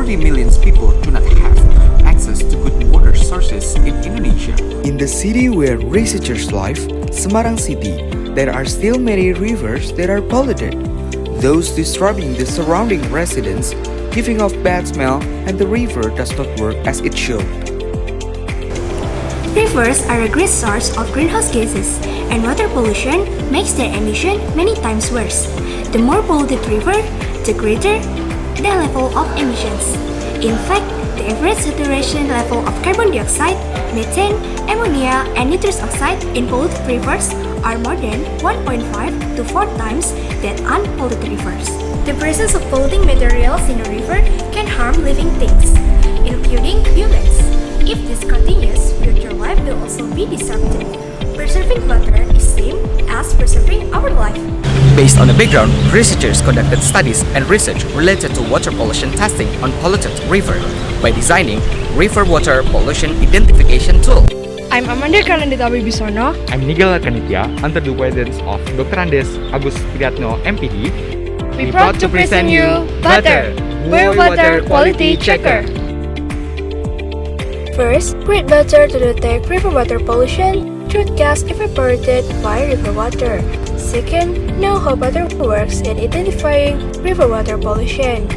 40 million people do not have access to good water sources in Indonesia. In the city where researchers live, Semarang City, there are still many rivers that are polluted, those disturbing the surrounding residents, giving off bad smell, and the river does not work as it should. Rivers are a great source of greenhouse gases, and water pollution makes their emission many times worse. The more polluted river, the greater the level of emissions. In fact, the average saturation level of carbon dioxide, methane, ammonia, and nitrous oxide in polluted rivers are more than 1.5 to 4 times that unpolluted rivers. The presence of polluting materials in a river can harm living things, including humans. If this continues, future life will also be disrupted. Preserving water is same as preserving our life. Based on the background, researchers conducted studies and research related to water pollution testing on polluted river by designing river water pollution identification tool. I'm Amanda Charlendita Wibisono. I'm Nigel Arkanitia, under the guidance of Dr. Andes Agus Priyatno, MPD. We proud to present you Butter, We're Water Quality Checker. First, read Butter to detect river water pollution through gas evaporated by river water. Second, know how butter works in identifying river water pollution.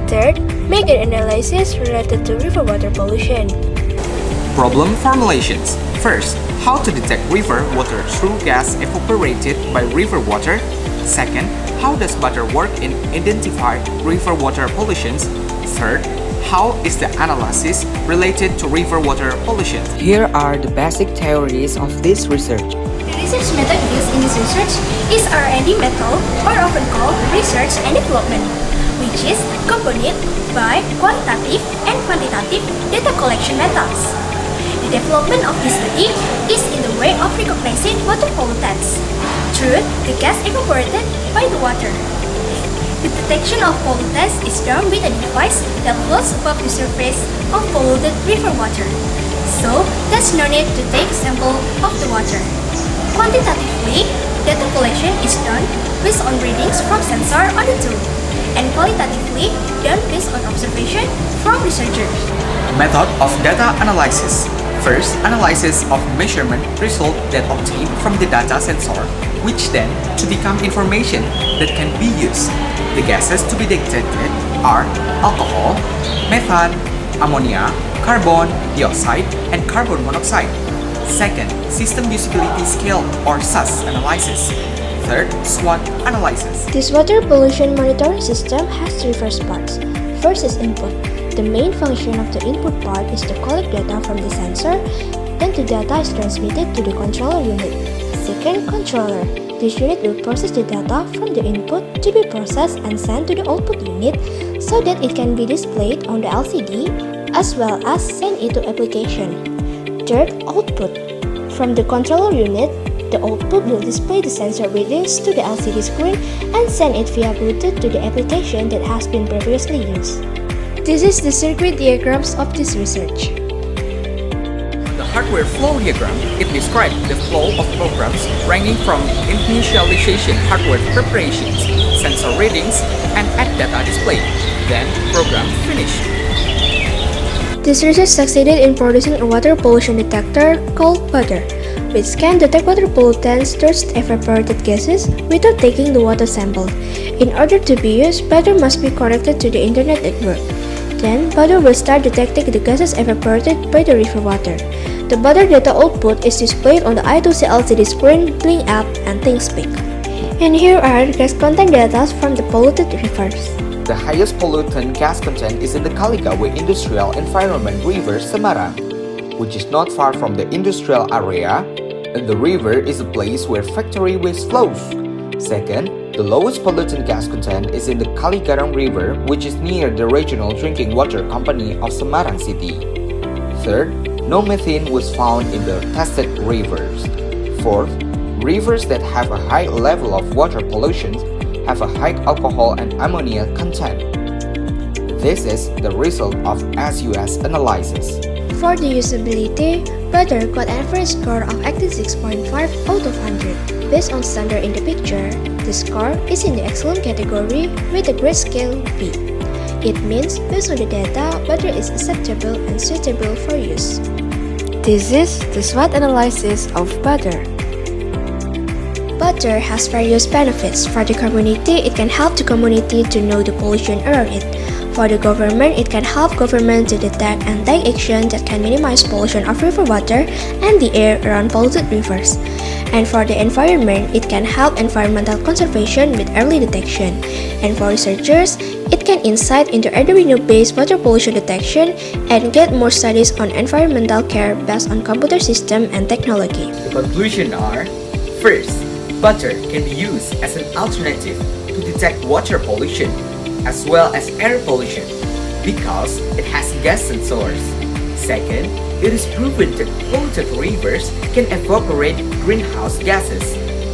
Third, make an analysis related to river water pollution. Problem formulations. First, how to detect river water through gas evaporated by river water. Second, how does butter work in identify river water pollutions? Third, how is the analysis related to river water pollution? Here are the basic theories of this research. The research method used in this research is R&D method, or often called research and development, which is accompanied by qualitative and quantitative data collection methods. The development of this study is in the way of recognizing water pollutants through the gas evaporated by the water. The detection of pollutants is done with a device that floats above the surface of polluted river water, so there's no need to take a sample of the water. Quantitatively, data collection is done based on readings from sensor on the tool, and qualitatively done based on observation from researchers. Method of data analysis. First, analysis of measurement result that obtained from the data sensor, which then to become information that can be used. The gases to be detected are alcohol, methane, ammonia, carbon dioxide, and carbon monoxide. Second, system usability scale or SAS analysis. Third, SWOT analysis. This water pollution monitoring system has three first parts. First is input. The main function of the input part is to collect data from the sensor, then the data is transmitted to the controller unit. Second, controller. This unit will process the data from the input to be processed and sent to the output unit so that it can be displayed on the LCD as well as sent into application. Third, output. From the controller unit, the output will display the sensor readings to the LCD screen and send it via Bluetooth to the application that has been previously used. This is the circuit diagrams of this research. The hardware flow diagram, it describes the flow of programs ranging from initialization hardware preparations, sensor readings, and add data display. Then program finished. This research succeeded in producing a water pollution detector called Butter, which can detect water pollutants through evaporated gases without taking the water sample. In order to be used, Butter must be connected to the internet network. Then, Butter will start detecting the gases evaporated by the river water. The Butter data output is displayed on the I2C LCD screen, blink up, and think speak. And here are the gas content data from the polluted rivers. The highest pollutant gas content is in the Kaligawe Industrial Environment River Semarang, which is not far from the industrial area, and the river is a place where factory waste flows. Second, the lowest pollutant gas content is in the Kaligarang River, which is near the Regional Drinking Water Company of Semarang City. Third, no methane was found in the tested rivers. Fourth, rivers that have a high level of water pollution have a high alcohol and ammonia content. This is the result of SUS analysis. For the usability, Butter got an average score of 86.5 out of 100. Based on standard in the picture, the score is in the excellent category with a grade scale B. It means based on the data, whether it's acceptable and suitable for use. This is the SWOT analysis of butter. Butter has various benefits. For the community, it can help the community to know the pollution around it. For the government, it can help government to detect and take action that can minimize pollution of river water and the air around polluted rivers. And for the environment, it can help environmental conservation with early detection. And for researchers, it can insight into Arduino-based water pollution detection and get more studies on environmental care based on computer system and technology. The conclusion are: first, butter can be used as an alternative to detect water pollution as well as air pollution because it has gas sensors. Second, it is proven that polluted rivers can evaporate greenhouse gases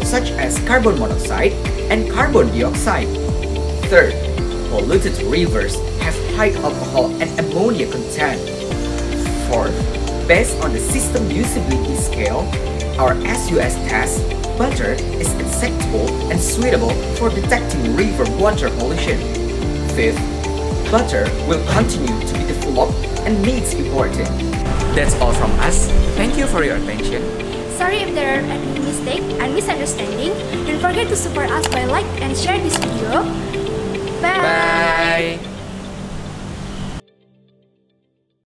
such as carbon monoxide and carbon dioxide. Third, polluted rivers have high alcohol and ammonia content. Fourth, based on the system usability scale, our SUS test, butter is acceptable and suitable for detecting river water pollution. Fifth, butter will continue to be developed and needs imported. That's all from us. Thank you for your attention. Sorry if there are any mistakes and misunderstanding. Don't forget to support us by like and share this video. Bye! Bye!